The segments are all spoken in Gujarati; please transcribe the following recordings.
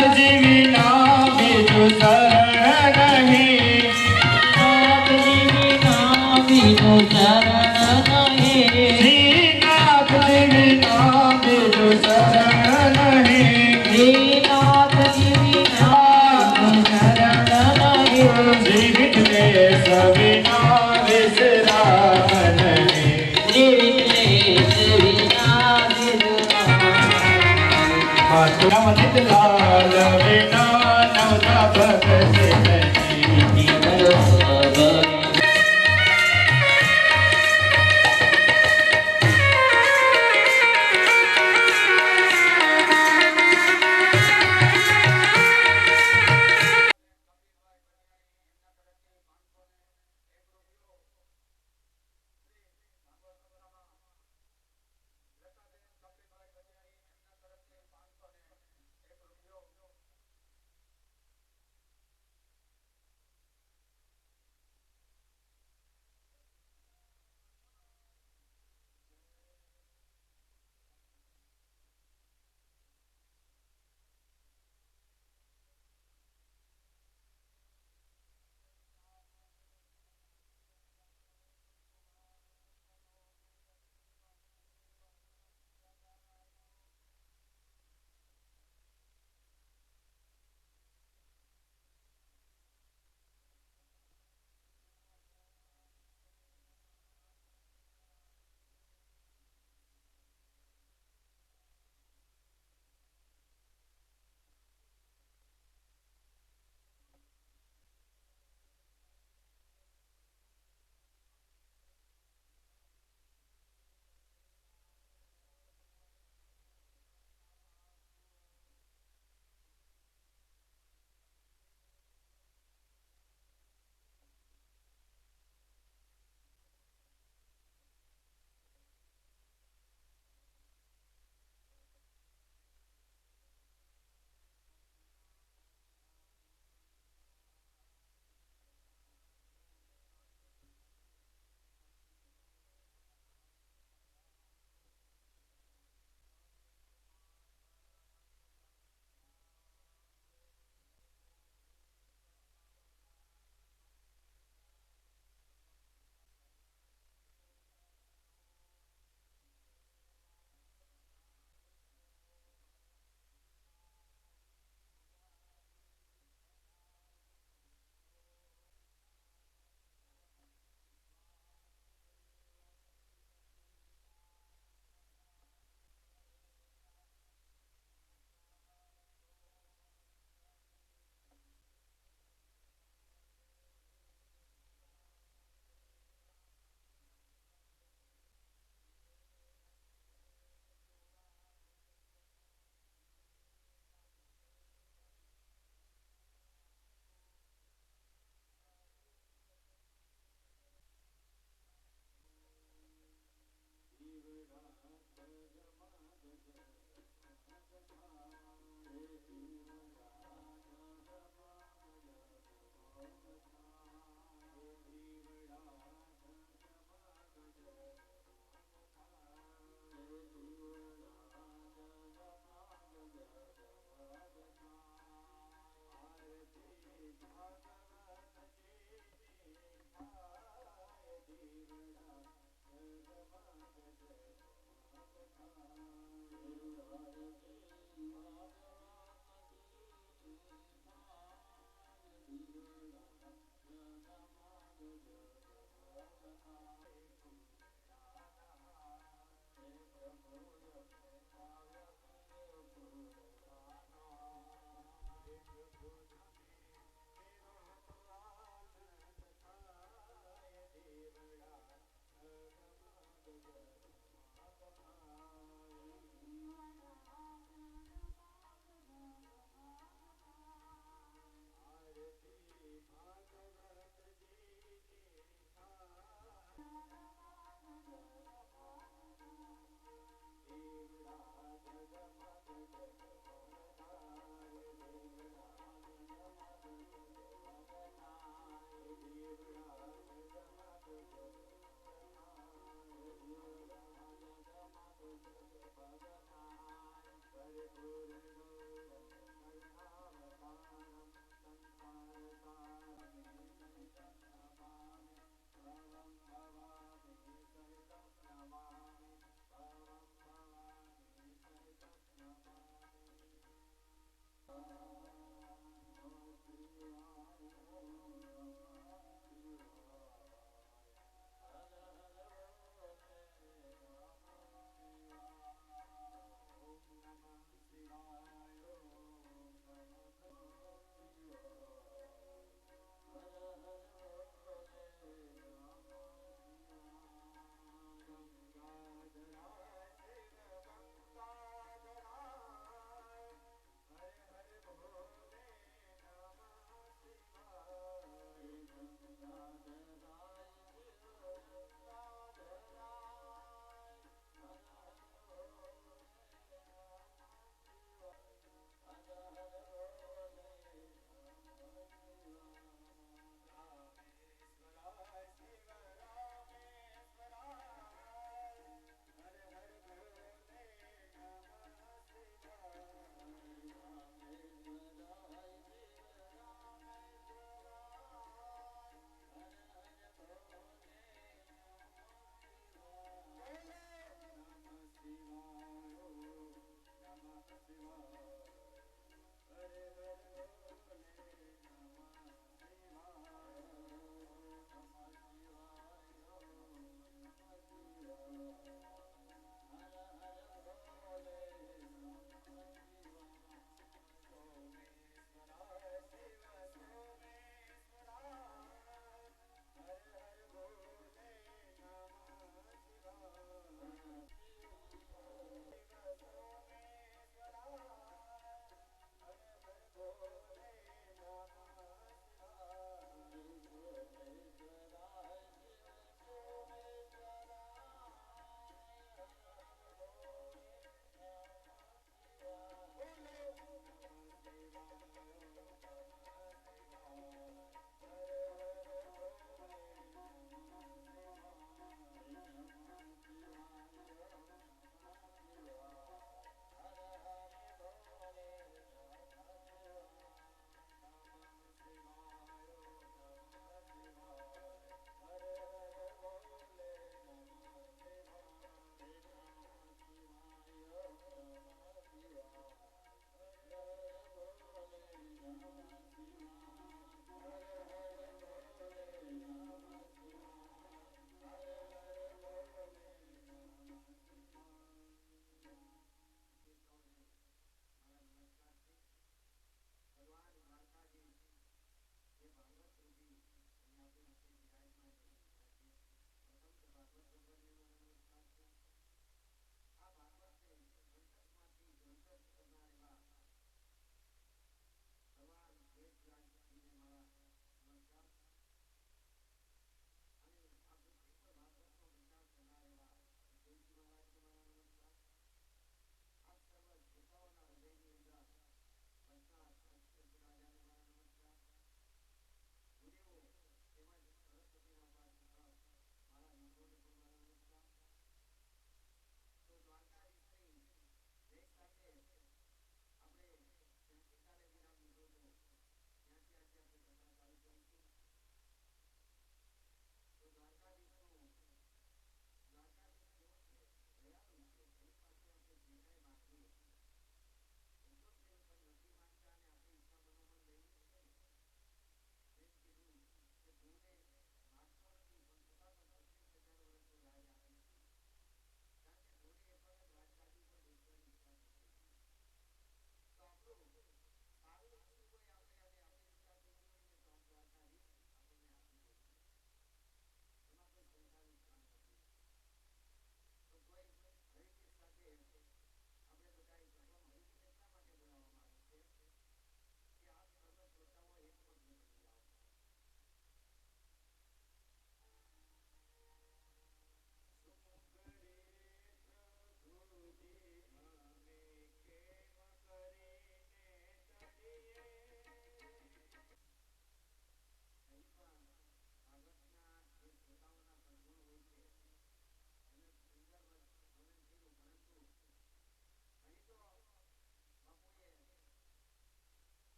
जी बिना बिनु शरण नहीं, नाथ जी बिना बिनु शरण नहीं, श्रीनाथ जी बिना बिनु शरण नहीं, श्रीनाथ जी बिना बिनु शरण नहीं, श्री विघ्नेश बिना विश्राम नहीं, श्री विघ्नेश बिना विश्राम नहीं। मथुरा मथित लाल बिना नवता भगत नहीं।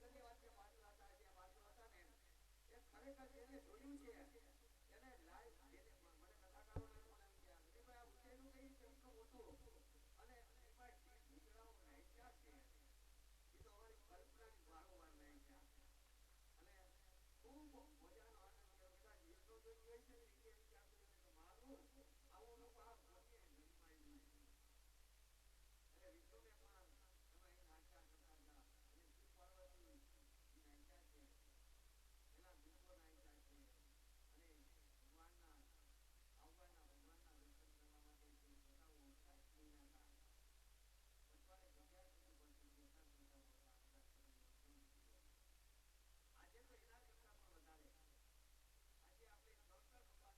ગજે વાતે પાછળ હતા જે પાછળ હતા ને એ ખરેખર જેને જોયું છે એને લાઈવ જેને મને કથાકારોને ફોન આવી ગયા કે ભાઈ આ ઉત્તેજનું કઈ કેટલું મોટું અને એમાં જે ગુજરાઓ નાખ્યા છે એ તો અમારી કલ્પનાની વારોવાર નાખ્યા અને ખૂબ મજાનો આનંદ થયો બધા જેટલો જોઈ હોય છે ને એ વિચાર કર્યો કે મારું આવું લોકો આ પોતે જન્માયું એટલે વિષ્ણુને પણ એમાં એ નાચ્યા કરતા હતા અને શિવ પાર્વતી નાચ્યા છે એના દુઃખો નાચ્યા છે અને ભગવાનના આવવાના ભગવાનના દર્શન કરવા માટે જે પોતાઓ ઓછા થઈ હતા બધાને જગ્યા સુધી પહોંચી પોતા પોતા પોતા આજે તો એના કરતા પણ વધારે આજે આપણે 3 કલાક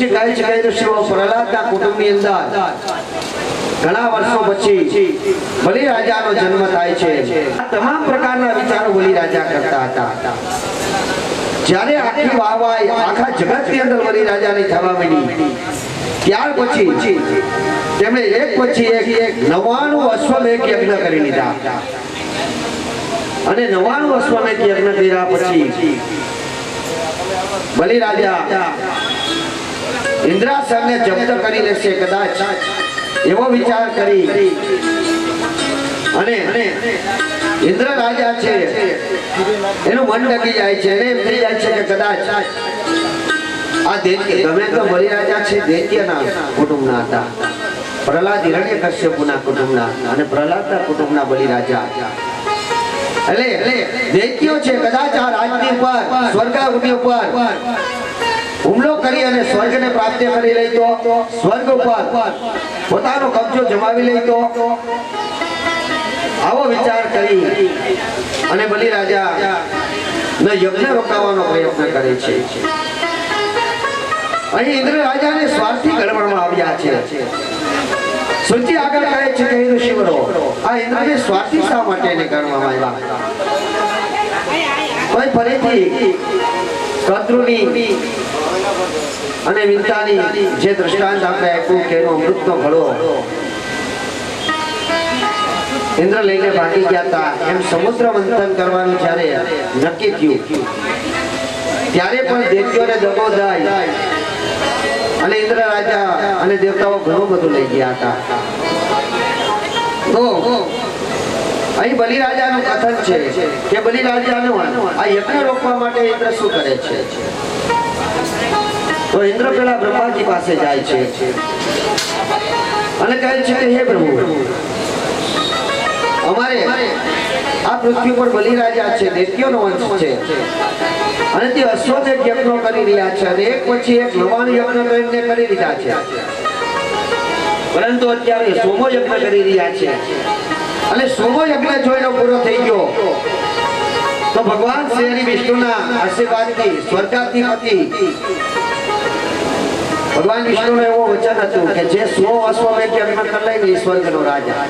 સૂચિ કહે છે કે ઋષિઓ પ્રહલાદના કુટુંબની અંદર ઘણા વર્ષો પછી બલિ રાજાનો જન્મ થાય છે. આ તમામ પ્રકારના વિચારો બલિ રાજા કરતા હતા. જ્યારે આખી વાહવાઈ આખા જગતની અંદર બલિ રાજાની થવા માંડી, ત્યાર પછી તેમણે એક પછી એક 99 અશ્વમેઘ યજ્ઞ કરી લીધા. અને 99 અશ્વમેઘ યજ્ઞ કર્યા પછી બલિ રાજા ઇન્દ્રાસનને જપ્ત કરી લેશે કદાચ એવો વિચાર કરી અને ઇન્દ્ર રાજા છે એનું મન ડગી જાય છે. એને એમ થઈ જાય છે કે કદાચ આ દૈત્ય ગમે તો બલિ રાજા છે દૈત્યના કુટુંબના હતા, પ્રહલાદ હિરણ્યકશ્યપુના કુટુંબના અને પ્રહલાદના કુટુંબના બલિ રાજા. એટલે દૈત્યો છે કદાચ આ રાજની ઉપર સ્વર્ગાગ્નિ ઉપર હુમલો કરી અને સ્વર્ગને પ્રાપ્ત કરી લઈ તો સ્વર્ગ ઉપર પોતાનો કબજો જમાવી લઈ તો આવો વિચાર કરી અને બલિ રાજા યજ્ઞ રોકાવાનો પ્રયત્ન કરે છે. અહીં ઇન્દ્ર રાજાને સ્વાર્થી ગણવામાં આવ્યા છે. સૂચિ આગળ કહે છે કે ઋષિવરો આ ઇન્દ્રને સ્વાર્થી શા માટે ગણવામાં આવ્યા? કોઈ ફરીથી કદ્રુની અને વિંતાની જે દ્રષ્ટાંત આપણે આપ્યું કે એનો અમૃતનો ઘડો ઇન્દ્ર લઈને ભાગી ગયા હતા, એમ સમુદ્ર મંથન કરવાનું જ્યારે નક્કી થયું ત્યારે પણ દૈત્યોને દગો દાય અને ઇન્દ્ર રાજા અને દેવતાઓ ઘણું બધું લઈ ગયા હતા. તો અહીં બલિ રાજાનું કથન છે કે બલિ રાજાનું આ યજ્ઞ રોકવા માટે ઇન્દ્ર શું કરે છે? તો ઇન્દ્ર પેલા બ્રહ્માજી પાસે જાય છે અને કહે છે કે હે પ્રભુ, અમારે આ પૃથ્વી પર બલિ રાજા છે, દૈત્યોનો વંશ છે અને તે અશ્વમેઘ યજ્ઞો કરી રહ્યા છે અને એક પછી એક 99 યજ્ઞ કરીને કરી દીધા છે, પરંતુ અત્યારે સોમો યજ્ઞ કરી રહ્યા છે અને સોમો યજ્ઞ જો એનો પૂરો થઈ ગયો તો ભગવાન શ્રી વિષ્ણુના આશીર્વાદથી સ્વર્ગાધિપતિ ભગવાન વિષ્ણુનું એવું વચન હતું કે જે 100 અશ્વમેઘ યજ્ઞ કરી લઈને સ્વર્ગનો રાજા.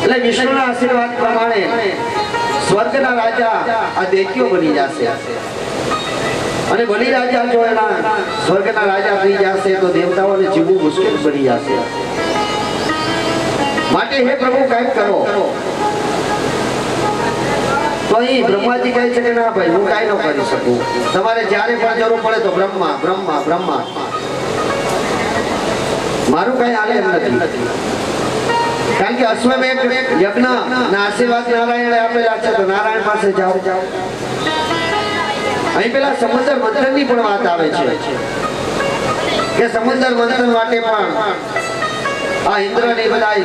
એટલે વિષ્ણુના આશીર્વાદ પ્રમાણે સ્વર્ગના રાજા આ દૈત્યો બની જશે અને બલિ રાજા જો એના સ્વર્ગના રાજા થઈ જશે તો દેવતાઓને જીવવું મુશ્કેલ બની જશે. માટે હે પ્રભુ કંઈક કરો. તો અહીં બ્રહ્માજી કહે છે કે ના ભાઈ, હું કાંઈ ન કરી શકું, તમારે જ્યારે પણ જરૂર પડે તો બ્રહ્મા બ્રહ્મા બ્રહ્મા, મારું કઈ હાલે એમ નથી. કારણ કે અશ્વમેઘ યજ્ઞ ના આશીર્વાદ નારાયણે આપેલા છે તો નારાયણ પાસે જાઓ. અહીં પેલા સમુદ્ર મંથન ની પણ વાત આવે છે કે સમુદ્ર મંથન માટે પણ આ ઇન્દ્ર ને બધા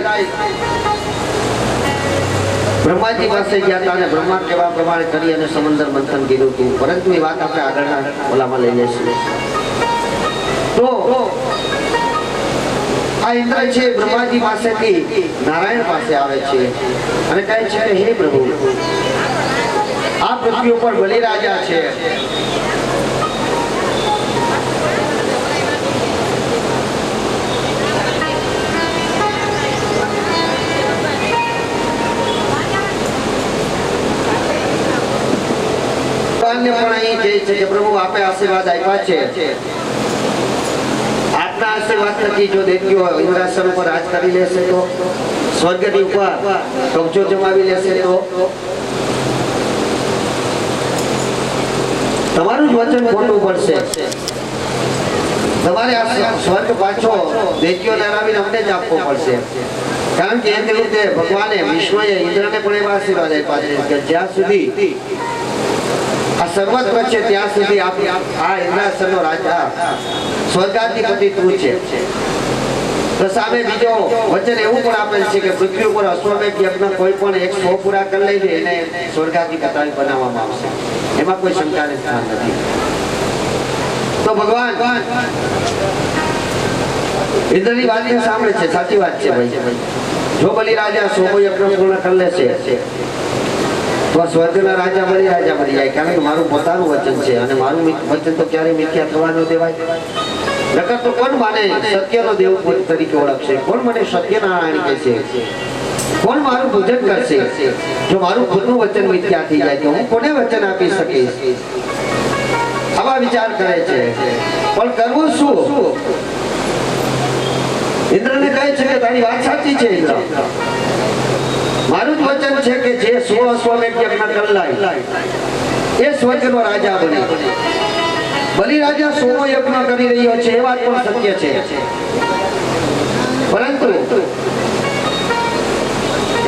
બ્રહ્માજી પાસે ગયા હતા અને બ્રહ્મા કેવા પ્રમાણે કરી અને સમુદ્ર મંથન કીધું હતું, પરંતુ એ વાત આપણે આગળના ઓલામાં લઈ જઈશું. તો આ ઇન્દ્ર છે બ્રહ્માજી પાસેથી નારાયણ પાસે આવે છે અને કહે છે કે હે પ્રભુ, આ પૃથ્વી ઉપર બલિ રાજા છે પણ અહીં કહે છે કે પ્રભુ આપે આશીર્વાદ આપ્યા છે, આપના આશીર્વાદ થકી જો દૈત્યો ઇન્દ્રાસન ઉપર રાજ કરી લેશે તો સ્વર્ગની ઉપર કબજો જમાવી લેશે તો તમારું જ વચન ખોટું પડશે. તમારે આ સ્વર્ગ પાછો દૈત્યોને હરાવીને અમને જ આપવો પડશે. કારણ કે એ રીતે ભગવાને વિષ્ણુએ ઇન્દ્રને પણ એવા આશીર્વાદ આપ્યા છે કે જ્યાં સુધી આ સર્વત્ર છે ત્યાં સુધી આ ઇન્દ્રાસનનો રાજા સ્વર્ગાધિપતિ તું છે. તો સામે બીજો વચન એવું પણ આપેલ છે કે પૃથ્વી ઉપર અશ્વમેઘ યજ્ઞ કોઈ પણ 100 પૂરા કરી લઈને એને સ્વર્ગાધિપતિ બનાવવામાં આવશે, એમાં કોઈ શંકાને સ્થાન નથી. તો ભગવાન ઇન્દ્રની વાતને સાંભળે છે, સાચી વાત છે ભાઈ. જો બલિ રાજા 100 યજ્ઞ પૂર્ણ કરી લેશે તો સ્વર્ગના રાજા બની જાય, કારણ કે મારું પોતાનું વચન છે અને મારું વચન તો ક્યારેય મિથ્યા થવા ન દેવાય. નકર તો કોણ માને સત્યનો દેવ તરીકે ઓળખશે? કોણ મને સત્યનારાયણ કહેશે? કોણ મારું પૂજન કરશે? જો મારું ખુદનું વચન મિથ્યા થઈ જાય તો હું કોને વચન આપી શકીશ? આવા વિચાર કરે છે. પણ કરવું શું? ઇન્દ્રને કહે છે કે તારી વાત સાચી છે ઇન્દ્ર, મારું જ વચન છે કે જે 100 અશ્વમેઘ યજ્ઞ કરલાય એ સ્વર્ગનો રાજા બને. બલિ રાજા 100 યજ્ઞ કરી રહ્યો છે એ વાત પણ સત્ય છે, પરંતુ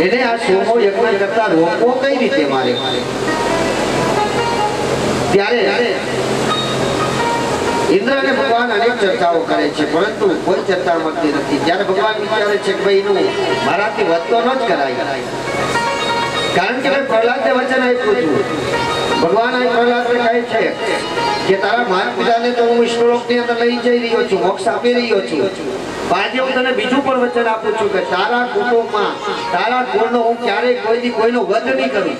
એને આ 100 યજ્ઞ કરતા રોકવો કઈ રીતે મારે? ત્યારે ઇન્દ્ર અને ભગવાન અનેક ચર્ચાઓ કરે છે, પરંતુ કોઈ ચર્ચા મળતી નથી. ત્યારે ભગવાન વિચારે છે કે ભાઈ એનું મારાથી વધતો ન જ કરાય, કારણ કે પ્રહલાદને વચન આપ્યું હતું. ભગવાન આ પ્રહલાદને કહે છે કે તારા માતા પિતાને તો હું વિષ્ણુલોકની અંદર લઈ જઈ રહ્યો છું, મોક્ષ આપી રહ્યો છું. આજે હું તને બીજું પણ વચન આપું છું કે તારા કુટુંબમાં તારા કુળનો હું ક્યારેય કોઈનો વધ નહીં કરું.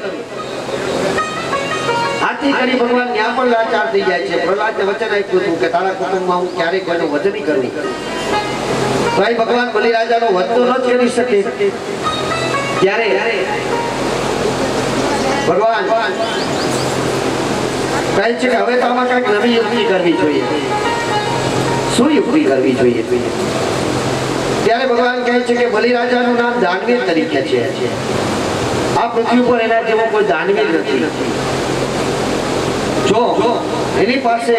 આથી કરી ભગવાન ત્યાં પણ લાચાર થઈ જાય છે. પ્રહલાદને વચન આપ્યું હતું કે તારા કુટુંબમાં હું ક્યારેય કોઈનો વધ નહીં કરું. ભાઈ ભગવાન બલિરાજાનો વધ તો ન કરી શકે. ત્યારે ભગવાન કહે છે કે હવે તો આમાં કંઈક નવી યુક્તિ કરવી જોઈએ. શું યુક્તિ કરવી જોઈએ? ત્યારે ભગવાન કહે છે કે બલિરાજાનું નામ દાનવીર તરીકે છે. આ પૃથ્વી પર એના જેવો કોઈ દાનવીર નથી. જો એની પાસે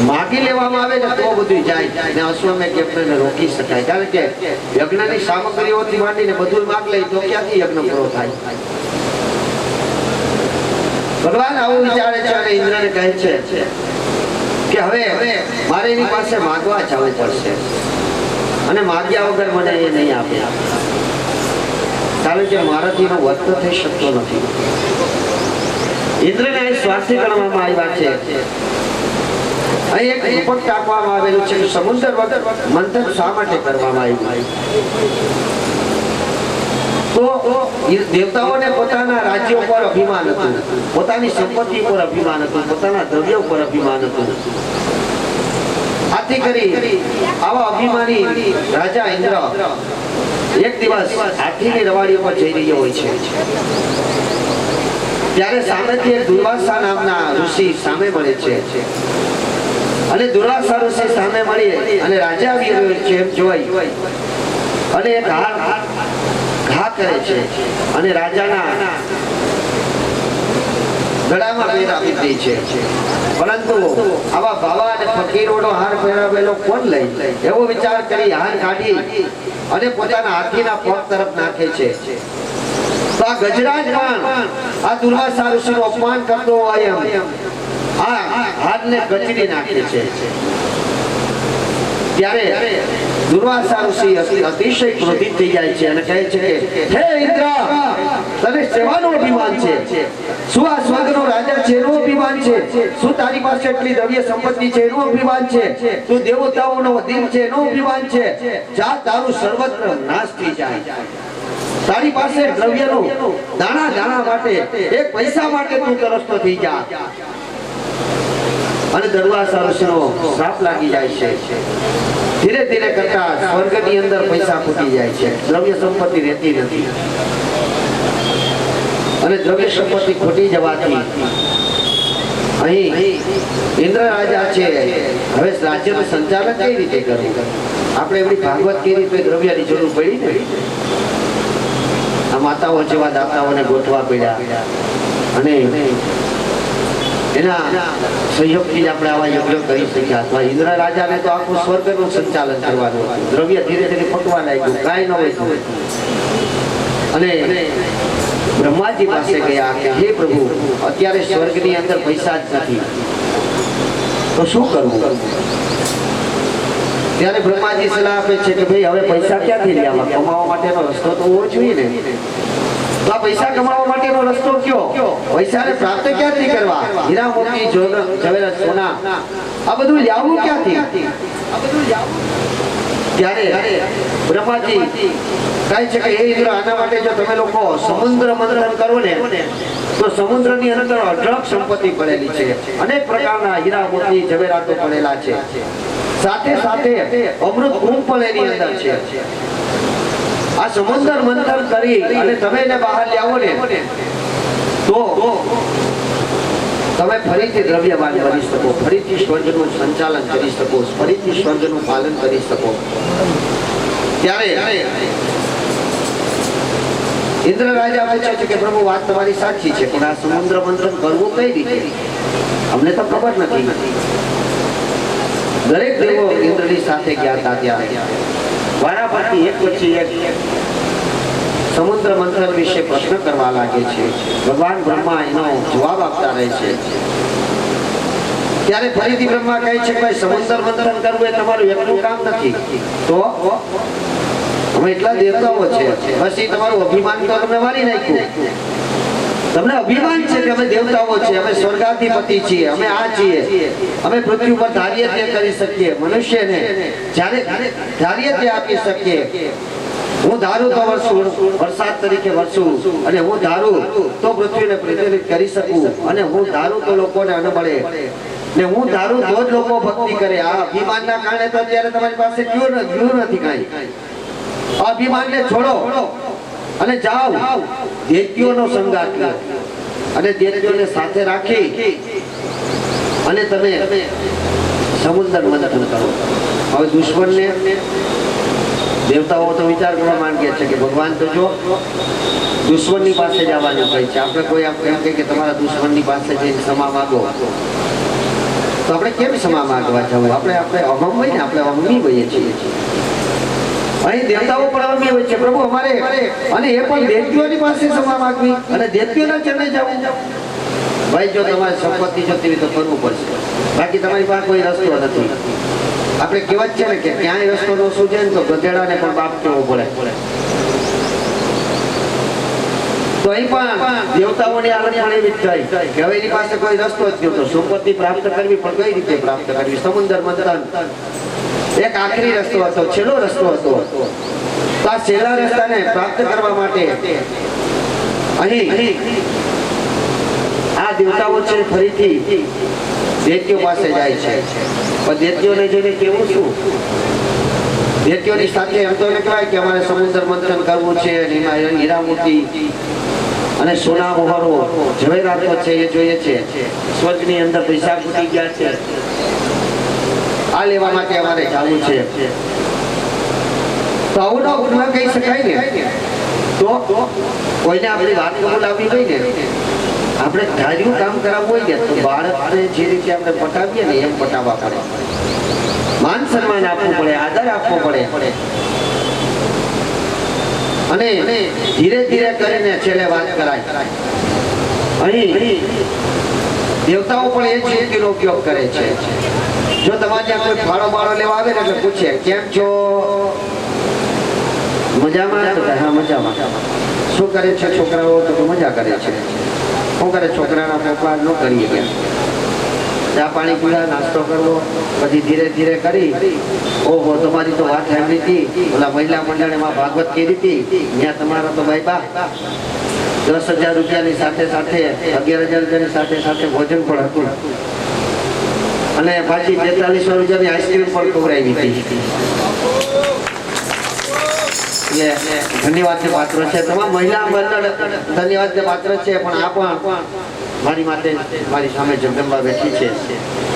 માગી લેવામાં આવે ને તો બધું જાય ને અશ્વમેઘ યજ્ઞને રોકી શકાય, કારણ કે યજ્ઞની સામગ્રીઓથી માંડીને બધું માગ લે તો ક્યાંથી યજ્ઞ પૂરો થાય? ભગવાન આવું વિચારે છે અને ઇન્દ્રને કહે છે કે હવે મારે એની પાસે માગવા જવું પડશે અને માગ્યા વગર મને એ નહીં આપે, કારણ કે મારાથી એનો વધ થઈ શકતો નથી. ઇન્દ્રને અહીં સ્વાર્થી ગણવામાં આવ્યા છે. અહીં એક રૂપક ટાંકવામાં આવેલું છે કે સમુદ્ર વગર મંથન શા માટે કરવામાં આવ્યું? તો દેવતાઓને પોતાના રાજ્યો પર અભિમાન હતું, પોતાની સંપત્તિ પર અભિમાન હતું, પોતાના દ્રવ્યો પર અભિમાન હતું. આથી કરી આવા અભિમાની રાજા ઇન્દ્ર એક દિવસ હાથીની રવાડી પર જઈ રહ્યો હોય છે. ત્યારે સામેથી એક દુર્વાસા નામના ઋષિ સામે મળે છે અને દુર્વાસા ઋષિ સામે મળી અને રાજા આવી રહ્યો છે એમ જોઈ અને એક ઘા કરે છે અને રાજાના ગળામાં પહેરાવી દે છે. પરંતુ આવા બાવા અને ફકીરોનો હાર પહેરાવેલો કોણ લઈ? એવો વિચાર કરી હાર કાઢી અને પોતાના હાથીના પગ તરફ નાખે છે. તો આ ગજરાજ પણ આ દુર્વાસા ઋષિનું અપમાન કરતો હોય એમ આ હાથને કચડી નાખે છે. ત્યારે દુર્વાસા ઋષિ અતિશય ક્રોધિત થઈ જાય છે અને કહે છે કે હે ઇન્દ્ર, તને સેવાનું અભિમાન છે? શું આ સ્વર્ગનો રાજા છે એનું અભિમાન છે? શું તારી પાસે એટલી દ્રવ્ય સંપત્તિ છે એનું અભિમાન છે? તું દેવતાઓનો અધીન છે એનું અભિમાન છે? જા, તારું સર્વત્ર નાશ થઈ જાય. તારી પાસે દ્રવ્યનો દાણા દાણા માટે, એક પૈસા માટે તું તરસતો થઈ જા. અને દુર્વાસા ઋષિનો શ્રાપ લાગી જાય છે. ધીરે ધીરે કરતા સ્વર્ગની અંદર પૈસા ફૂટી જાય છે, દ્રવ્ય સંપત્તિ રહેતી નથી. અને દ્રવ્ય સંપત્તિ ખોટી જવાથી અહીં ઇન્દ્ર રાજા છે. હવે રાજ્યનું સંચાલન કઈ રીતે કરવું? આપણે એમની ભાગવત કરી તો દ્રવ્યની જરૂર પડી ને. આ માતાઓ જેવા દાતાઓને ગોઠવા પડ્યા અને એના સહયોગથી જ આપણે આવા યજ્ઞ કરી શક્યા. અથવા ઇન્દ્ર રાજાને તો આખું સ્વર્ગનું સંચાલન કરવાનું, દ્રવ્ય ધીરે ધીરે ફૂટવા લાગ્યું, કાંઈ ન હોય. અને બ્રહ્માજી પાસે ગયા કે હે પ્રભુ, અત્યારે સ્વર્ગની અંદર પૈસા જ નથી, તો શું કરવું? ત્યારે બ્રહ્માજી સલાહ આપે છે કે ભાઈ હવે પૈસા ક્યાંથી લેવા? કમાવા માટેનો રસ્તો તો હોવો જોઈએ ને. તો આ પૈસા કમાવા માટેનો રસ્તો કયો? પૈસાને પ્રાપ્ત ક્યાંથી કરવા? હીરા મોતી જવેરાત સોના આ બધું લાવવું ક્યાંથી? ત્યારે બ્રહ્માજી કહે છે કે હે ઇન્દ્ર, આના માટે જો તમે લોકો સમુદ્ર મંથન કરો ને તો સમુદ્રની અંદર અઢળક સંપત્તિ પડેલી છે, અનેક પ્રકારના હીરા મોતી જવેરાતો પડેલા છે, સાથે સાથે અમૃત કુંભ પણ એની અંદર છે. આ સમુદ્ર મંથન કરી અને તમે એને બહાર લાવો ને તો તમે ફરીથી દ્રવ્યવાન બની શકો, ફરીથી સ્વર્ગનું સંચાલન કરી શકો, ફરીથી સ્વર્ગનું પાલન કરી શકો. ત્યારે ઇન્દ્ર રાજા પૂછે છે કે પ્રભુ, વાત તમારી સાચી છે, પણ આ સમુદ્ર મંથન કરવું કઈ રીતે? અમને તો ખબર નથી. દરેક દેવો ઇન્દ્રની સાથે ગયા હતા. ત્યારે વારાફરતી એક પછી એક સમુદ્ર મંથન વિશે પ્રશ્ન કરવા લાગે છે. ભગવાન બ્રહ્મા એનો જવાબ આપતા રહે છે. ત્યારે ફરીથી બ્રહ્મા કહે છે કે ભાઈ, સમુદ્ર મંથન કરવું એ તમારું એકલું કામ નથી, તો અમે એટલા દેવતાઓ છે, બસ એ તમારું અભિમાન તો તમે મારી નાખ્યું. તમને અભિમાન છે કે અમે દેવતાઓ છીએ, અમે સ્વર્ગાધિપતિ છીએ, અમે આ છીએ, અમે પૃથ્વી ઉપર ધાર્ય તે કરી શકીએ, મનુષ્યને જ્યારે ધાર્ય તે આપી શકીએ. હું ધારું તો વરસાદ તરીકે વરસું, અને હું ધારું તો પૃથ્વીને પ્રજ્વલિત કરી શકું, અને હું ધારું તો લોકોને અન્ન મળે, ને હું ધારું તો જ લોકો ભક્તિ કરે. આ અભિમાનના કારણે તો અત્યારે તમારી પાસે ગયું નથી કાંઈ. અભિમાનને છોડો અને જાઓ, દૈત્યોનો સંગાત લો અને દૈત્યોને સાથે રાખી અને તમે સમુદ્ર મંથન કરો. હવે દુશ્મનને દેવતાઓ તો વિચાર કરવા માંગે છે કે ભગવાન તો જો દુશ્મનની પાસે જવાનું કહે છે. આપણે કોઈ એમ કહે કે તમારા દુશ્મનની પાસે જઈને ક્ષમા માંગો, તો આપણે કેમ ક્ષમા માંગવા જવું? આપણે અહમ હોય ને, આપણે અહમી હોઈએ છીએ. અહીં દેવતાઓ પણ અહમી હોય છે. પ્રભુ અમારે અને એ પણ દૈત્યોની પાસે ક્ષમા માંગવી અને દૈત્યોના ચરણે જવું. ભાઈ, જો તમારી સંપત્તિ જોતી હોય તો કરવું પડશે, બાકી તમારી પાસે કોઈ રસ્તો નથી. આપણે કહેવત છે ને કે ક્યાંય રસ્તો ન સૂજે ને તો ગધેડાને પણ બાપ કહેવો પડે. તો અહીં પણ દેવતાઓની હાલત પણ એવી જ થઈ કે હવે એની પાસે કોઈ રસ્તો જ નહોતો. સંપત્તિ પ્રાપ્ત કરવી પણ કઈ રીતે પ્રાપ્ત કરવી? સમુદ્ર મંથન એક આખરી રસ્તો હતો, છેલ્લો રસ્તો હતો. તો આ છેલ્લા રસ્તાને પ્રાપ્ત કરવા માટે અહીં આ દેવતાઓ છે ફરીથી દૈત્યો પાસે જાય છે. પણ દૈત્યોને જોઈને કેવું શું? દૈત્યોની સાથે એમ તો કહેવાય કે અમારે સમુદ્ર મંથન કરવું છે, એમાં હીરા મોતી અને સોના મોહરો જવેરાતો છે એ જોઈએ છે. સ્વર્ગની અંદર પૈસા ખૂટી ગયા છે, આ લેવા માટે અમારે જવું છે. તો આવું ન કહી શકાય ને. તો કોઈને આપણી વાત બોલાવવી હોય ને, આપણે ધાર્યું કામ કરાવવું હોય ને, તો બાળકને જે રીતે આપણે પટાવીએ ને એમ પટાવવા પડે. માન સન્માન આપવું પડે, આદર આપવો પડે, અને ધીરે ધીરે કરીને છેલ્લે વાત કરાય. અહીં દેવતાઓ પણ એ જ યુક્તિનો ઉપયોગ કરે છે. જો તમારે ત્યાં કોઈ ફાળો બાળો લેવા આવે ને એટલે પૂછે કેમ છો, મજામાં? હા, મજામાં. શું કરે છે છોકરાઓ? તો મજા કરે છે. શું કરે છોકરાના પપ્પા? ન કરીએ કે ચા પાણી પીવા, નાસ્તો કરવો, પછી ધીરે ધીરે કરી ઓહો તમારી તો વાત સાંભળી હતી, ઓલા મહિલા મંડળમાં ભાગવત કરી હતી, ત્યાં તમારા તો ભાઈ બા 10,000 રૂપિયાની સાથે સાથે 11,000 રૂપિયાની સાથે સાથે ભોજન પણ હતું, અને પાછી 4300 રૂપિયાની આઈસ્ક્રીમ પણ ખવડાવી હતી. એટલે ધન્યવાદને પાત્ર છે. તમામ મહિલા મંડળ ધન્યવાદને પાત્ર છે. પણ આ પણ મારી માટે મારી સામે જગદંબા બેઠી છે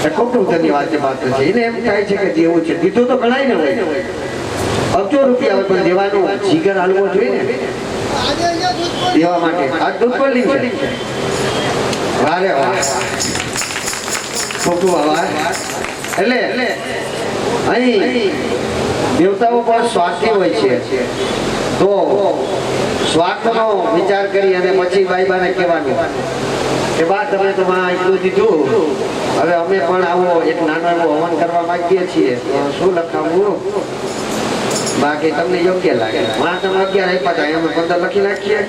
એ ખૂબ ખૂબ ધન્યવાદને પાત્ર છે. એને એમ થાય છે કે દેવું છે, દીધું તો ઘણાય ને હોય, અબજો રૂપિયા હોય, પણ દેવાનો જીગર હાલવો જોઈએ ને દેવા માટે. આ દૂધ પણ લીધું છે. વારે વાહ, ખૂબ ખૂબ આભાર. એટલે અહીં દેવતાઓ પણ સ્વાર્થી હોય છે. તો સ્વાર્થનો વિચાર કરી અને પછી બાઈબાને કહેવાનું કે બા તમે તો એટલું દીધું, હવે અમે પણ આવો એક નાનો એવો હવન કરવા માંગીએ છીએ, તો શું લખાવવું? બાકી તમને યોગ્ય લાગે. તમે 11 આપ્યા હતા, અમે 15 લખી નાખીએ.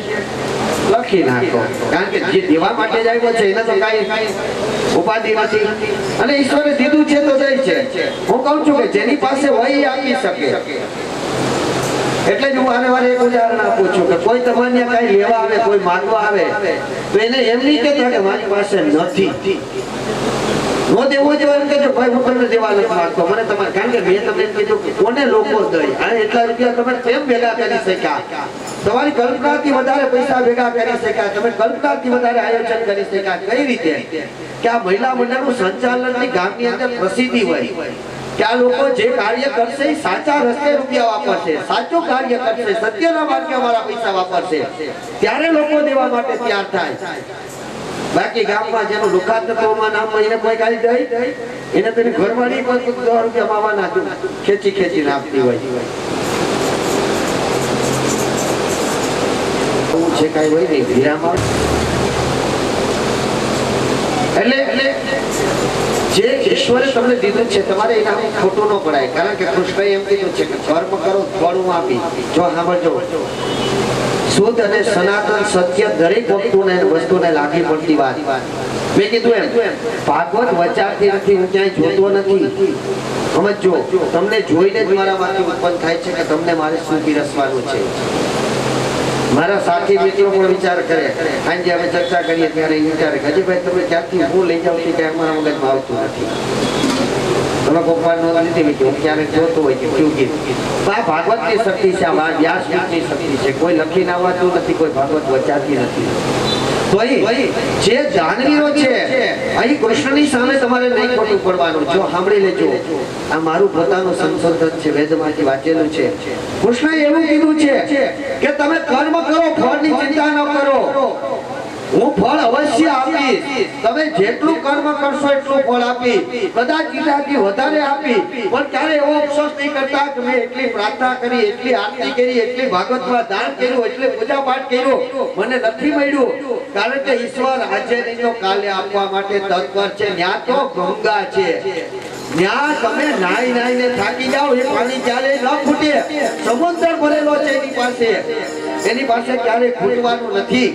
લખી નાખો, કારણ કે જે દેવા માટે જ આવ્યો છે એને તો કાંઈ ઉપાધિ નથી અને ઈશ્વરે દીધું છે તો દઈ છે. હું કહું છું કે જેની પાસે હોય એ આપી શકે. એટલે જ હું વારે એક ઉદાહરણ આપું છું કે કોઈ તમારે કઈ લેવા આવે, કોઈ માંગવા આવે તો એને એમ નહીં કહેતા કે મારી પાસે નથી. નો દેવો જવાનું કે ભાઈ હું તમને દેવા નથી માંગતો, મને તમારે, કારણ કે મેં તમને કીધું કે કોને લોકો દઈ અને એટલા રૂપિયા તમે કેમ ભેગા કરી શક્યા, તમારી કલ્પનાથી વધારે પૈસા ભેગા કરી શક્યા, તમે કલ્પનાથી વધારે આયોજન કરી શક્યા. કઈ રીતે કે આ મહિલા મંડળનું સંચાલનની ગામની અંદર પ્રસિદ્ધિ હોય કે આ લોકો જે કાર્ય કરશે એ સાચા રસ્તે રૂપિયા વાપરશે, સાચું કાર્ય કરશે, સત્યના માર્ગે અમારા પૈસા વાપરશે, ત્યારે લોકો દેવા માટે તૈયાર થાય. બાકી ગામમાં જેનું લુખા તત્વોમાં નામ એને કોઈ કાઢી દઈ એને તેની ઘરવાળી પર 10 રૂપિયા માવાના ખેંચી આપતી હોય છે કાઈ હોય નહીં વિરામાં. એટલે જે ઈશ્વરે તમને દીધું છે તમારે એના ખોટું ન પડાય, કારણ કે કૃષ્ણએ એમ કીધું છે કે કર્મ કરો ફળ હું આપી. જો સાંભળજો, શુદ્ધ અને સનાતન સત્ય દરેક વસ્તુને લાગી પડતી વાત. મેં કીધું એમ ભાગવત વચારથી નથી, હું ક્યાંય જોતો નથી. સમજો, તમને જોઈને જ મારામાંથી ઉત્પન્ન થાય છે કે તમને મારે શું પીરસવાનું છે. મારા સાથી મિત્રો પણ વિચાર કરે, આજે અમે ચર્ચા કરીએ ત્યારે વિચારે કે અજયભાઈ તમે ક્યાંથી હું લઈ જાઉં છું કે અમારા મગજમાં આવતું નથી. તમે પપ્પાનો નથી હું ક્યારેક જોતો હોય કે કેવું ગીત. આ ભાગવતની શક્તિ છે, આ વ્યાસપીઠની શક્તિ છે. કોઈ લખીને આવતું નથી, કોઈ ભાગવત વચાતી નથી. તો જે જાનવીરો છે અહીં કૃષ્ણની સામે તમારે નહીં ખોટું પડવાનું. જો સાંભળી લેજો, આ મારું પોતાનું સંશોધન છે, વેદમાંથી વાંચેલું છે. કૃષ્ણએ એવું કીધું છે કે તમે કર્મ કરો, ફળની ચિંતા ન કરો, હું ફળ અવશ્ય આપીશ. તમે જેટલું કર્મ કરશો એટલું ફળ આપી, કદાચ કીધાથી વધારે આપી, પણ ક્યારે એવો અફસોસ નહીં કરતા કે મેં એટલી પ્રાર્થના કરી, એટલી આરતી કરી, એટલી ભાગવતમાં દાન કર્યું, એટલી પૂજા પાઠ કર્યો, મને નથી મળ્યું. કારણ કે ઈશ્વર આજે નહીં કાલે આપવા માટે તત્પર છે. ન્યા તો ગંગા છે, ન્યા તમે નાઈને થાકી જાઓ, એ પાણી ક્યારે ન ખૂટે. સમુદ્ર ભરેલો છે એની પાસે ક્યારે ખૂટવાનું નથી.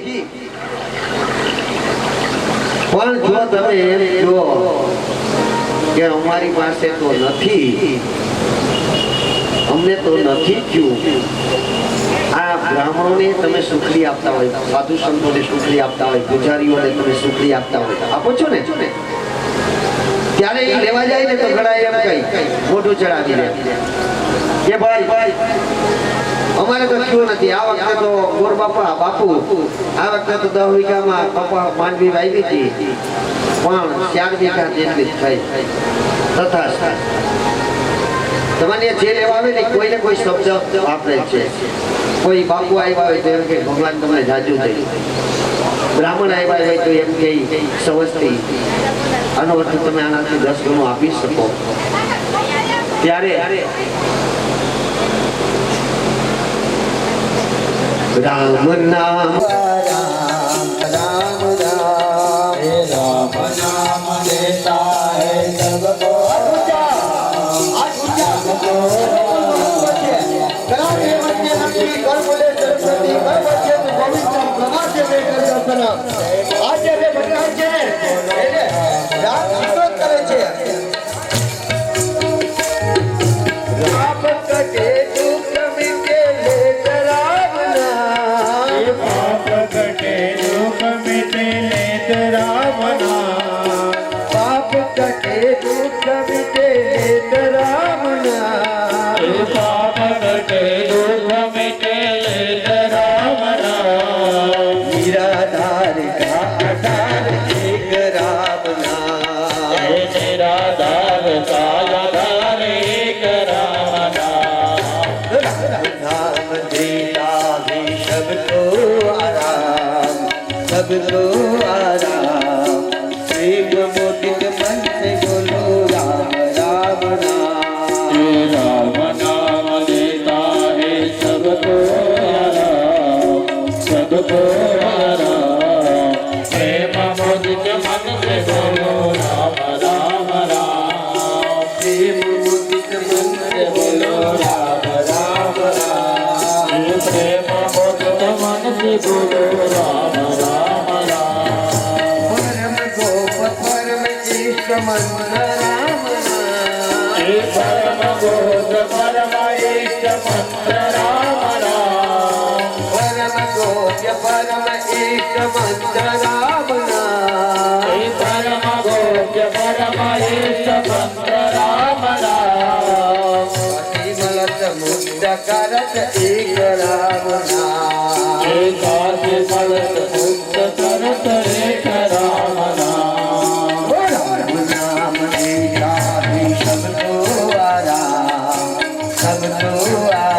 પણ જો તમે એમ કહો કે અમારી પાસે તો નથી, અમને તો નથી થયું, આ બ્રાહ્મણોને તમે સુખડી આપતા હોય, સાધુ સંતોને સુખડી આપતા હોય, પૂજારીઓને તમે સુખડી આપતા હોય, આપો છો ને, ત્યારે એ લેવા જાય ને તો ઘણા એમ કઈ મોઢું ચડાવી દે કે ભાઈ અમારે તો થયું નથી. આ વખતે તો ગોર બાપુ આ વખતે તો 10 વીઘામાં કપા માંડવી વાવી હતી, પણ 4 વીઘા જેટલી જ થઈ. તથા તમારે જે લેવા આવે ને કોઈને કોઈ શબ્દ વાપરે છે. કોઈ બાપુ આવ્યા હોય તો એમ કે ભગવાન તમને જાજુ દે, બ્રાહ્મણ આવ્યા હોય તો એમ કે સવસ્તી, આનો અર્થ તમે આનાથી 10 ગણું આપી શકો. ત્યારે રામ નામ રામ રામ નામ લેતા હૈ સબકો सबको आराम प्रेम मोदित मन से बोलो राम राम नाम. राम नाम लेता है सबको आराम, सबको आराम प्रेम मोदित मन से बोलो राम राम राम. प्रेम मोदित मन से बोलो राम राम राम. प्रेम मोदित मन से बोलो राम राम. परम गोप परम મંત્ર રામ નામ હે પરમ ગોત્ર પરમ ઈષ્ટ મંત્ર રામ રામ પરમ ગોપ્ય પરમ ઈષ્ટ મંત્ર રામ નામ હે પરમ ગોપ્ય પરમ ઈષ્ટ મંત્ર રામ રામ મલત મુક્ત કરત એક રામ નામ હે કાશી ફળત મુક્ત કરત એક રામ નામ રામ નામ દેખાવી સબકો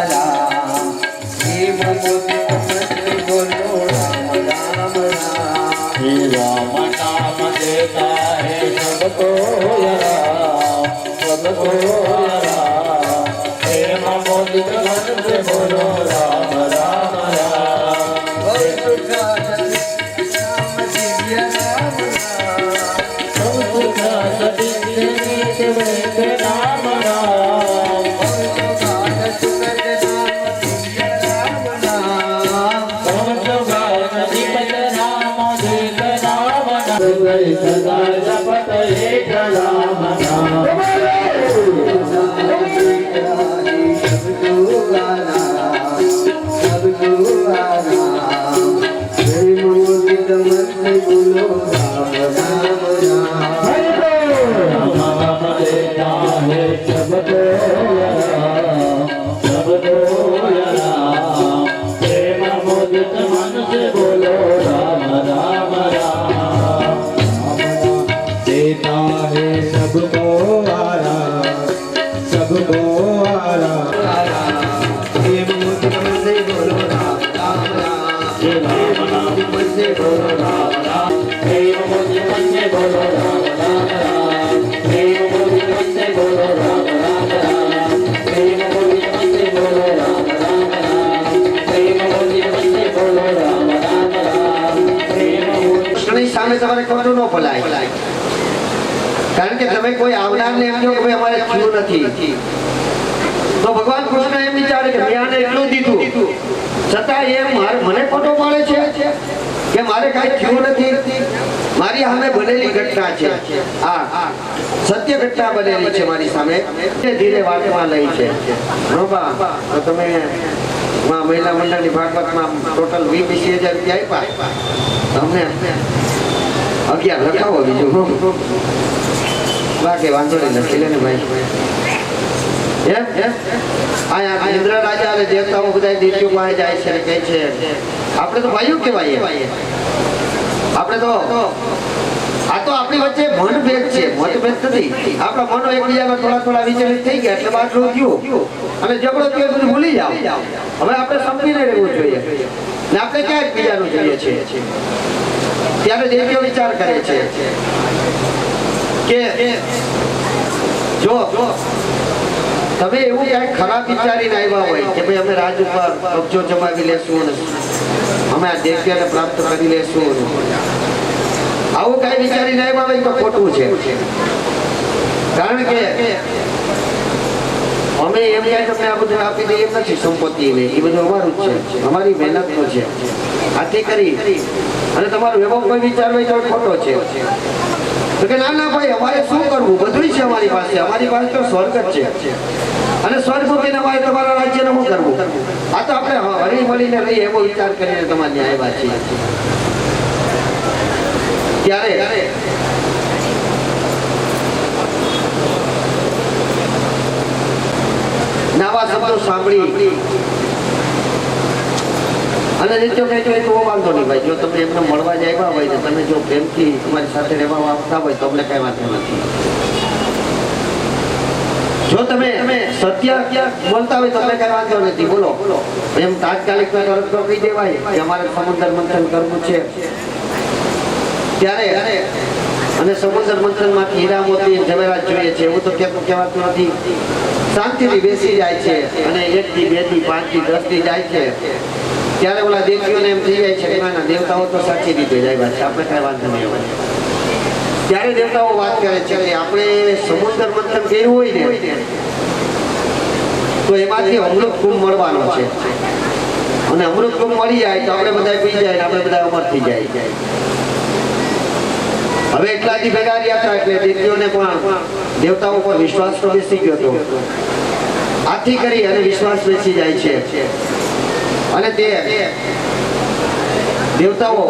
આરામ જીવ મુદિત મંત્ર બોલો રામ રામ રામ हे राम नाम देता है सबको राम सबको राम हे मोदित मन से बोलो राम राम राम सब सुख सदित राम राम सब सुख सदित राम देत राम नाम सदा जपत एक राम नाम नाम देता है सबको राम सबको राम प्रेम मोदित मन से बोलो राम राम राम देता है सबको आराम सबको आराम हे राम नाम से बोलो राम राम हे मोदित मन से बोलो राम राम राम हे मोदित मन से बोलो राम राम राम हे मोदित मन से बोलो राम राम राम हे मोदित मन से बोलो राम राम राम हे मोदित કૃષ્ણની સામે તમારે ખોટું ન બોલાય કારણ કે તમે કોઈ આવનારને એમ કહો કે ભાઈ અમારે થયું નથી તો ભગવાન કૃષ્ણ એમ વિચારે કે મેં આને એટલું દીધું છતાં એ મને ખોટો પાડે છે કે મારે કાંઈ થયું નથી મારી સામે બનેલી ઘટના છે આ સત્ય ઘટના બનેલી છે મારી સામે ધીરે ધીરે વાતમાં લઈ છે બરોબર તો તમે મહિલા મંડળની ભાગવતમાં ટોટલ 20,000 રૂપિયા આપ્યા તમને 11 લખાવો બીજું બાકી વાંધો નહીં લખી લે ને ભાઈ આયા ઇન્દ્ર રાજા અને દેવતાઓ બધા દિવ્યો પાસે જાય છે કહે છે આપણે તો ભાઈઓ કહેવાય આપણે તો આ તો આપણી વચ્ચે મનભેદ છે મતભેદ નથી આપણા મનો એકબીજામાં થોડા થોડા વિચલિત થઈ ગયા એટલે બાટલું થયું અને ઝઘડો થયો બધું ભૂલી જાવ હવે આપણે સમજીને રહેવું જોઈએ ને આપણે ક્યાં એકબીજાનું જોઈએ છીએ ત્યારે દેવીઓ વિચાર કરે છે કે જો તમે એવું ક્યાંક ખરાબ વિચારીને આવ્યા હોય કે ભાઈ અમે રાજ ઉપર કબજો જમાવી લેશું ને અમે આ દેવ્યને પ્રાપ્ત કરી લેશું આવું કઈ વિચારીને આવ્યા હોય તો ખોટું છે કારણ કે અમે એમ ક્યાંય તમને આ બધું આપી દઈએ એમ નથી સંપત્તિ ને એ બધું અમારું જ છે અમારી મહેનતનું છે આથી કરી અને તમારો એવો કોઈ વિચાર હોય તો ખોટો છે તો કે ના ના ભાઈ અમારે શું કરવું બધું છે અમારી પાસે તો સ્વર્ગ જ છે અને સ્વર્ગ મૂકીને અમારે તમારા રાજ્યને શું કરવું આ તો આપણે હળી મળીને રહી એવો વિચાર કરીને તમારી આવ્યા છીએ ત્યારે નવા શબ્દો સાંભળી અને નિત્ય કહેતો હોય તો વાંધો નહીં ભાઈ જો તમે એમને મળવા જ આવ્યા હોય ને તમે જો પ્રેમથી તમારી સાથે રહેવા આવતા હોય તો અમને કઈ વાંધો નથી જો તમે સત્ય બોલતા હોય તો અમને કઈ વાંધો નથી બોલો એમ તાત્કાલિક તો કહી દેવાય કે અમારે સમુદ્ર મંથન કરવું છે ત્યારે અને સમુદ્ર મંથન માંથી હીરા મોતી જવેરાત જોઈએ છે એવું તો કહેવાતું નથી શાંતિથી બેસી જાય છે અને 1 થી 2 થી 5 થી 10 થી જાય છે ત્યારે ઓલા દેવીઓને એમ થઈ જાય છે કે ના દેવતાઓ તો સાચી રીતે જાય છે આપણે કઈ વાંધો નહીં હોય ત્યારે દેવતાઓ વાત કરે છે કે આપણે સમુદ્ર મંથન કર્યું હોય ને તો એમાંથી અમૃત કુંભ મળવાનો છે અને અમૃત કુંભ મળી જાય તો આપણે બધા પી જાય આપણે બધા અમર થઈ જાય હવે એટલાથી ભેગા રહ્યા હતા એટલે દૈત્યોને પણ દેવતાઓ પર વિશ્વાસ તો બેસી ગયો હતો. આથી કરી અને વિશ્વાસ બેસી જાય છે અને તે દેવતાઓ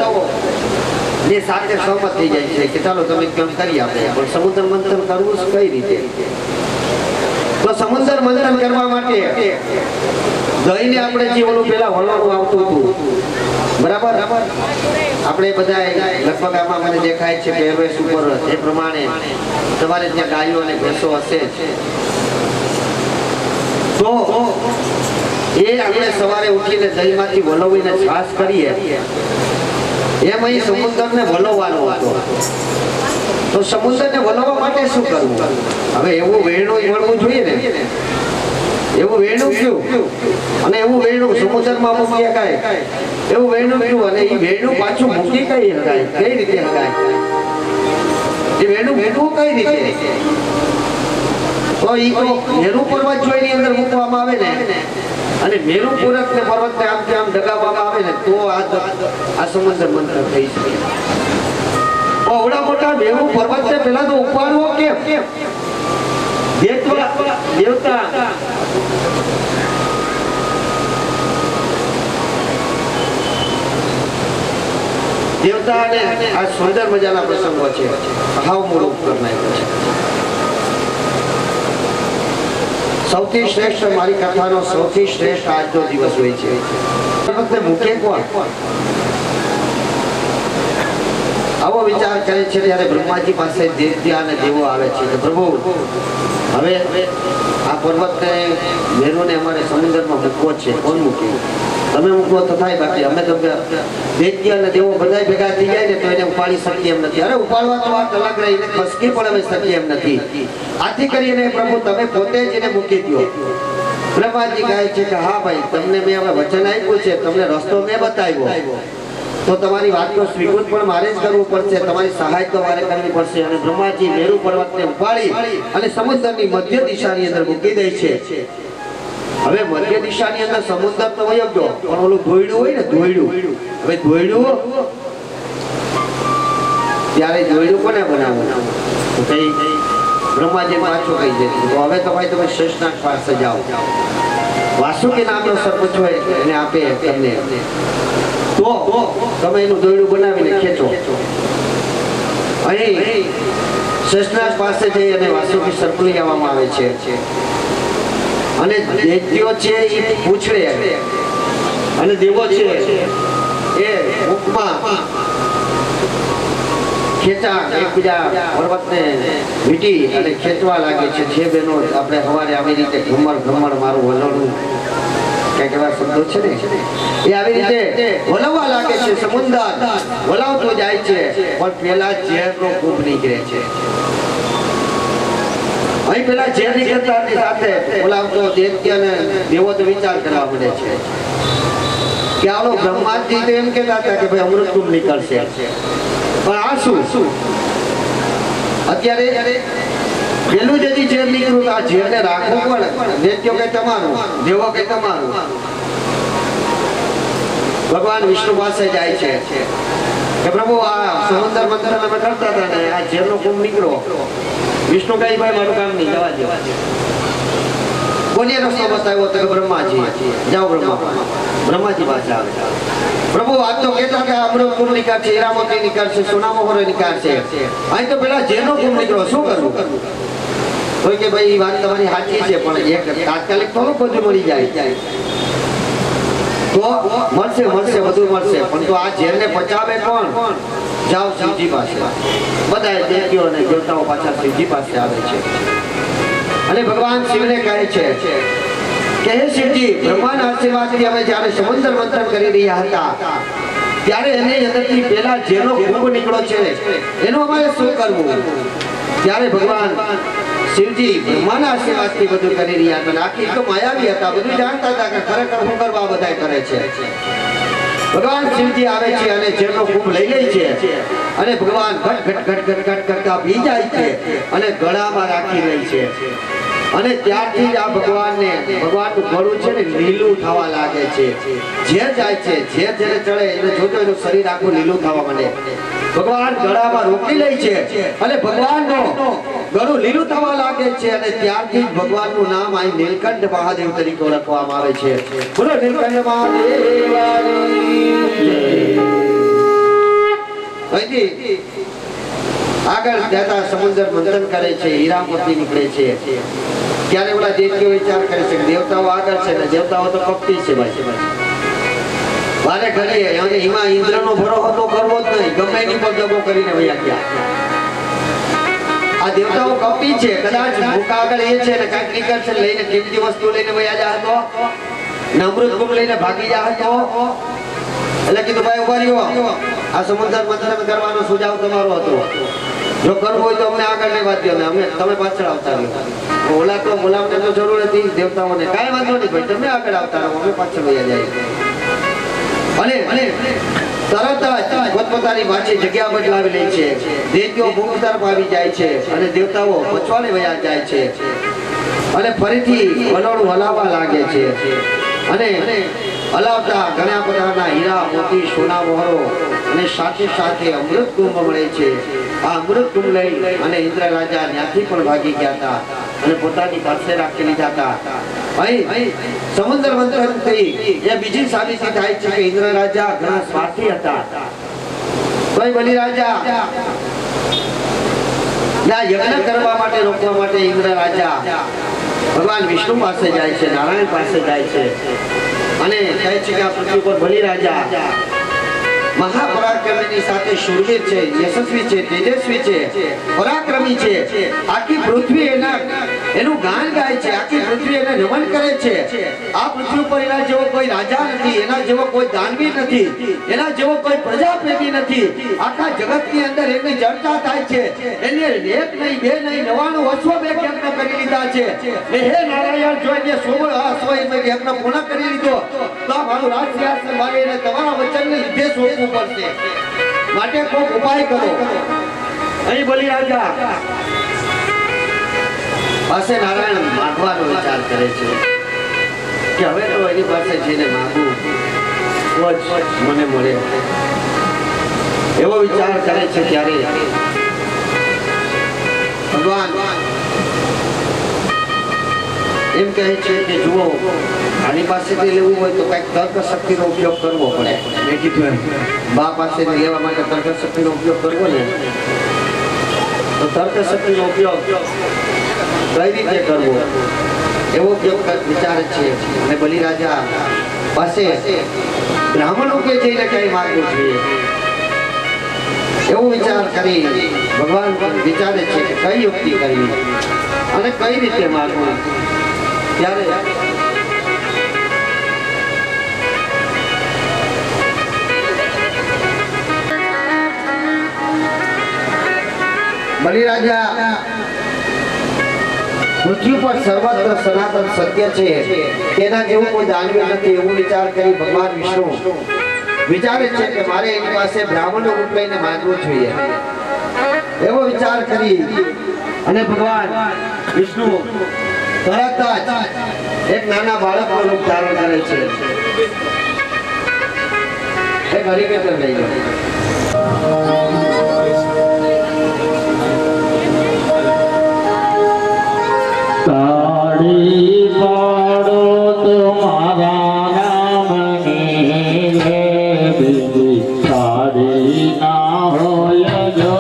ને સાથે સહમત થઈ જાય છે કે ચાલો તમે કેમ કરી આપે. પણ સમુદ્ર મંથન કરવું કઈ રીતે? તો સમુદ્ર મંથન કરવા માટે દહીંને આપણે જે ઓલું પેલા વળવાનું આવતું હતું, બરાબર, આપણે બધા લગભગ આમાં મને દેખાય છે પહેરવેશ ઉપર એ પ્રમાણે તમારે ત્યાં ગાયો અને ભેંસો હશે જ. તો એ આપણે સવારે ઉઠીને દહીંમાંથી વલોવીને છાશ કરીએ એમ અહીં સમુદ્રને વલોવાનો હતો. તો સમુદ્રને વલોવા માટે શું કરવું? હવે એવું વેણું વળવું જોઈએ ને, એવું વેણું થયું અને એવું વેણું સમુદ્રમાં મૂકી શકાય, એવું વેણું થયું અને એ વેણું પાછું મૂકી કઈ શકાય? કઈ રીતે શકાય? એ વેણું મૂકવું કઈ રીતે? તો એ તો મેરુ પર્વત જોઈની અંદર મૂકવામાં આવે ને, અને મેરુ પર્વત ને પર્વત ને આમ કે આમ દગાવવામાં આવે ને તો આ સમુદ્ર મંથન થઈ શકે. આવડા મોટા મેરુ પર્વત ને પેલા તો ઉપાડવો કેમ? દેવતા દેવતાને આ સુંદર મજાના પ્રસંગો છે. હાવ મૂળ કરી નાખ્યો છે. સૌથી શ્રેષ્ઠ મારી કથાનો સૌથી શ્રેષ્ઠ આજનો દિવસ હોય છે. પર્વતને મૂકે કોણ? આવો વિચાર કરે છે ત્યારે બ્રહ્માજી પાસે દૈત્ય અને દેવો આવે છે કે પ્રભુ હવે આ પર્વતને મેરુને અમારે સમુદ્રમાં મૂકવો છે. કોણ મૂકે? તમે મૂકવો તો થાય, બાકી અમે તો દૈત્ય અને દેવો બધા ભેગા થઈ જાય ને તો એને ઉપાડી શકીએ એમ નથી. અરે ઉપાડવા તો વાત અલગ રહી, એને ખસકી પણ અમે શકીએ એમ નથી. આથી કરીને પ્રભુ તમે પોતે જ એને મૂકી દો. બ્રહ્માજી કહે છે કે હા ભાઈ, તમને મેં હવે વચન આપ્યું છે, તમને રસ્તો મેં બતાવ્યો, તો તમારી વાતનો સ્વીકૃત પણ મારે જ કરવું પડશે, તમારી સહાય તો મારે કરવી પડશે. અને બ્રહ્માજી મેરુ પર્વતને ઉપાડી અને સમુદ્રની મધ્ય દિશાની અંદર મૂકી દે છે. હવે મધ્ય દિશાની અંદર સમુદ્ર તો વયો ગયો, પણ ઓલું ધોયડું હોય ને, ધોયડું, હવે ધોયડું ત્યારે ધોયડું કોને બનાવવું? તો કઈ બ્રહ્માજી પાછું કહી દે તો હવે તો ભાઈ તમે શેષનાગ પાસે જાઓ, વાસુકી નામનો સરપંચ હોય એને આપે તમને, તો તમે એનું દોયડું બનાવીને ખેંચો. અહીં શેષનાગ પાસે જઈ અને વાસુકી સર્પ લઈ આવવામાં આવે છે અને દૈત્યો છે એ પૂછડે અને દેવો છે એ મુખમાં ખેંચા એકબીજા પર્વતને વીટી અને ખેંચવા લાગે છે. જે બહેનો આપણે સવારે આવી રીતે ઘમર મારું વલણું કઈક એવા શબ્દો છે ને, એ આવી રીતે વલવવા લાગે છે. સમુદ્ર વલાવતો જાય છે, પણ પેલા ઝેરનો કૂપ નીકળે છે. અહીં પેલા ઝેર નીકળતાની સાથે બોલાવતો દૈત્ય અને દેવો તો વિચાર કરવા મળે છે કે આલો બ્રહ્માજી તો એમ કહેતા હતા કે ભાઈ અમૃત કુંભ નીકળશે, પણ આ શું? અત્યારે પેલું જ હજી ઝેર નીકળ્યું, આ ઝેરને રાખવું પડે. દૈત્યો કે તમારું, દેવો કે તમારું. ભગવાન વિષ્ણુ પાસે જાય છે કે પ્રભુ આ સમુદ્ર મંથન અમે કરતા હતા ને આ ઝેરનો કુંભ નીકળ્યો. વિષ્ણુ કઈ ભાઈ મારું કામ નહીં, જવા દો. કોને રસ્તો બતાવ્યો? તો બ્રહ્માજી. જાઓ બ્રહ્માજી પાસે આવે. પ્રભુ આ તો કહેતા કે અમૃત કુંભ નીકળશે, હીરામોતી નીકળશે, સોનામોહર નીકળશે. અહીં તો પેલા ઝેરનો કુંભ નીકળ્યો, શું કરવું? તો કે ભાઈ વાત તમારી સાચી છે, પણ એક તાત્કાલિક થોડું બધું મળી જાય તો મળશે બધું મળશે, પણ તો આ ઝેરને પચાવે કોણ? જાઓ શિવજી પાસે. બધા દૈત્યો અને દેવતાઓ પાછા શિવજી પાસે આવે છે અને ભગવાન શિવને કહે છે કે હે શિવજી, બ્રહ્માના આશીર્વાદથી અમે જ્યારે સમુદ્ર મંથન કરી રહ્યા હતા ત્યારે એની અંદરથી પેલા જેનો કુંભ નીકળ્યો છે એનું અમારે શું કરવું? ત્યારે ભગવાન શિવજી બ્રહ્માના આશીર્વાદથી બધું કરી રહ્યા હતા. આખી તો માયાવી હતા, બધું જાણતા હતા કે ખરેખર શું કરવા બધા કરે છે. ભગવાન શિવજી આવે છે અને જેનો કુંભ લઈ લે છે અને ભગવાન ઘટ કરતા પી જાય છે અને ગળામાં રાખી લે છે. અને ત્યારથી જ આ ભગવાનનું ગળું છે ને લીલું થવા લાગે છે. જે જાય છે, જે જેને ચડે એને જોજો એનું શરીર આખું લીલું થવા માંડે. ભગવાન ગળામાં રોકી લે છે અને ભગવાનનો ગળું લીલું થવા લાગે છે અને ત્યારથી જ ભગવાનનું નામ અહીં નીલકંઠ મહાદેવ તરીકે ઓળખવામાં આવે છે. બોલો નીલકંઠ મહાદેવની અહીંથી આગળ જતા સમુદ્ર મંથન કરે છે, હીરા મોતી નીકળે છે. ત્યારે ઓલા દેવતાઓ વિચાર કરે છે કે દેવતાઓ આગળ છે ને દેવતાઓ તો કપટી છે ભાઈ. વારે ઘડીએ અને એમાં ઇન્દ્રનો ભરોસો તો કરવો જ નહીં, ગમે એની પર દબો કરીને વયા ગયા. આ દેવતાઓ કપટી છે, કદાચ ભૂખા આગળ એ છે ને કાંઈક નીકળશે લઈને કિંમતી વસ્તુ લઈને વયા જા હતો ને અમૃત કુંભ લઈને ભાગી જા હતો. એટલે કીધું ભાઈ ઉભા રહ્યો, આ સમુદ્ર મંથન કરવાનો સુਝાવ તમારો હતો, જો કરવું હોય તો અમને આગળ નહીં વાત દો, અમે તમે પાછળ આવતા રહ્યો. ઓલા તો બોલાવને તો જરૂર હતી દેવતાઓને, કાંઈ વાંધો નહીં ભાઈ તમે આગળ આવતા રહો, અમે પાછળ વયા જાય. અને તરત જ પોતપોતાની પાછી જગ્યા બદલાવી લે છે. દેવતાઓ મુખ તરફ આવી જાય છે અને દેવતાઓ પછવાડે વયા જાય છે અને ફરીથી વલોણું હલાવવા લાગે છે. અને હલાવતા ઘણા પ્રકારના હીરા મોતી સોના મોહરો અને સાથે સાથે અમૃત કુંભ મળે છે. આ અમૃત કુંભ લઈ અને ઇન્દ્ર રાજા ત્યાંથી પણ ભાગી ગયા હતા અને પોતાની પાસે રાખી લીધા હતા. અહીં સમુદ્ર મંથન થઈ એ બીજી સાબિતી થાય છે કે ઇન્દ્ર રાજા ઘણા સ્વાર્થી હતા. કોઈ બલિ રાજા ના યજ્ઞ કરવા માટે રોકવા માટે ઇન્દ્ર રાજા ભગવાન વિષ્ણુ પાસે જાય છે, નારાયણ પાસે જાય છે અને કહે છે કે આ પૃથ્વી પર બલિ રાજા મહાપરાક્રમીની સાથે શૂરવીર છે, યશસ્વી છે, તેજસ્વી છે, પરાક્રમી છે. આખી પૃથ્વી એનું ગાન ગાય છે, આખી પૃથ્વી એને નમન કરે છે. આ પૃથ્વી પર એના જેવો કોઈ રાજા નથી, એના જેવો કોઈ દાનવીર નથી, એના જેવો કોઈ પ્રજાપ્રેમી નથી. આખા જગતની અંદર એની ચર્ચા થાય છે. એને એક નહીં બે નહીં 99 અશ્વમેઘ યજ્ઞ કરી લીધા છે. હે નારાયણ, જો એને 16 અશ્વમેઘ યજ્ઞ પૂર્ણ કરી લીધો તો મારું રાજસિંહાસન મારે એને તમારા વચનને લીધે સોંપવું પડશે. માટે કોઈ ઉપાય કરો. અહીં બલિ રાજા પાસે નારાયણ માગવાનો વિચાર કરે છે કે હવે તો એની પાસે જઈને માગું તો જ મને મળે એવો વિચાર કરે છે. ત્યારે ભગવાન એમ કહે છે કે જુઓ, આની પાસેથી લેવું હોય તો કઈક તર્ક શક્તિનો ઉપયોગ કરવો પડે. મેં કીધું બા પાસેથી લેવા માટે તર્ક શક્તિનો ઉપયોગ કરવો ને તો તર્ક શક્તિનો ઉપયોગ કઈ રીતે કરવો એવો વિચાર છે. અને બલિ રાજા પાસે બ્રાહ્મણો કે જઈને કઈ માગવું જોઈએ એવો વિચાર કરી ભગવાન વિચારે છે કે કઈ યુક્તિ કરવી અને કઈ રીતે માગવું. ત્યારે બલિ રાજા પૃથ્વી પર સર્વત્ર સનાતન સત્ય છે, તેના જેવું કોઈ દાનવીર નથી એવું વિચાર કરી ભગવાન વિષ્ણુ વિચારે છે કે મારે એની પાસે બ્રાહ્મણનો રૂપ લઈને માંગવું જોઈએ. એવો વિચાર કરી અને ભગવાન વિષ્ણુ તરત જ એક નાના બાળકનું રૂપ ધારણ કરે છે. એક હરિકેતન લઈ ગયો. તાળી પાડો તમારા નામની રે બીજી તાળી ના હોય જો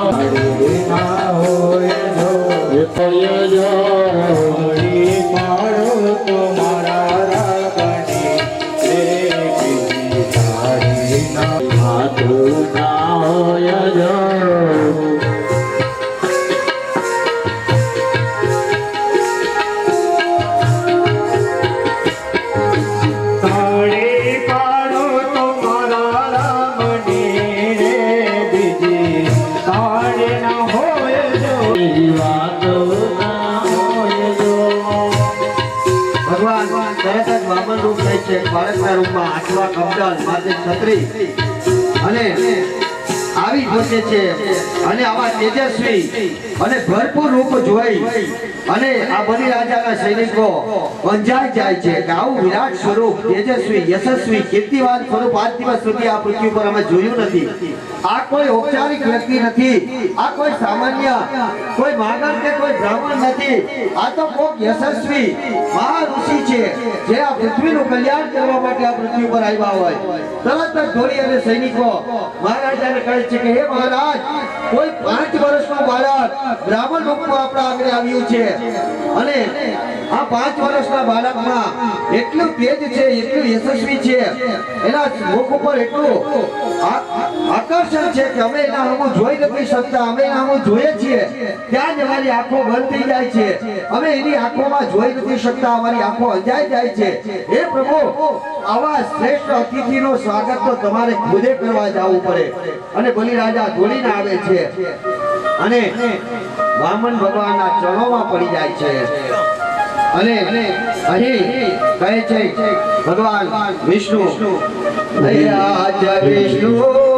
પાડો તમારા રાગની રે બીજી તાળી ના માથું ના હોય જો બાળકના રૂપમાં આઠવા કમંડલ માથે છત્રી અને આવી પહોંચે છે અને આવા તેજસ્વી અને ભરપૂર રૂપ જોઈ અને આ બલિરાજાના સૈનિકો અંજાઈ જાય છે કે આવું વિરાટ સ્વરૂપ તેજસ્વી યશસ્વી કીર્તિવાન સ્વરૂપ આજ દિવસ સુધી આ પૃથ્વી પર અમે જોયું નથી. આ કોઈ ઔપચારિક વ્યક્તિ નથી, આ કોઈ સામાન્ય કોઈ માગણ કે કોઈ બ્રાહ્મણ નથી, આ તો કોક યશસ્વી મહાઋષિ છે જે આ પૃથ્વીનું કલ્યાણ કરવા માટે આ પૃથ્વી પર આવ્યા હોય. તરત જ દોડી અને સૈનિકો મહારાજાને કહે છે કે હે મહારાજ, કોઈ 5 વર્ષનો બાળક બ્રાહ્મણ રૂપમાં આપણા આગળ આવ્યું છે અને આ 5 વર્ષના બાળકમાં એટલું તેજ છે, એટલું યશસ્વી છે, એના મુખ ઉપર એટલું આકર્ષણ છે કે અમે એના સામું જોઈ નથી શકતા. અમે એના સામું જોઈએ છીએ ત્યાં જ અમારી આંખો બંધ થઈ જાય છે. અમે એની આંખોમાં જોઈ નથી શકતા, અમારી આંખો અંજાઈ જાય છે. હે પ્રભુ, આવા શ્રેષ્ઠ અતિથિનો સ્વાગત તો તમારે ખુદે કરવા જવું પડે. અને બલિરાજા દોડીને આવે છે અને વામન ભગવાનના ચરણોમાં પડી જાય છે. અને અહીં કહે છે ભગવાન વિષ્ણુ, આજ વિષ્ણુ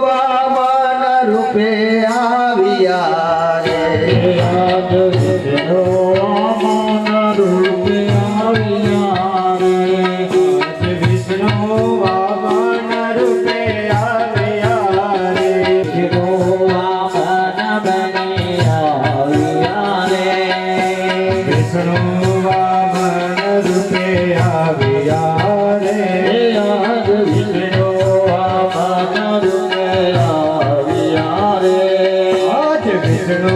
વામન રૂપે આવ્યા રે. આજ વિષ્ણુ વામન રૂપે આવ્યા રે. આજ વિષ્ણુ વામન રૂપે આવ્યા રે. વિષ્ણુ વામન બની આવ્યા રે. વિષ્ણુ વામન રૂપે આવ્યા રે. આજ વિષ્ણુ વામન રૂપે આવ્યા રે. આજ વિષ્ણુ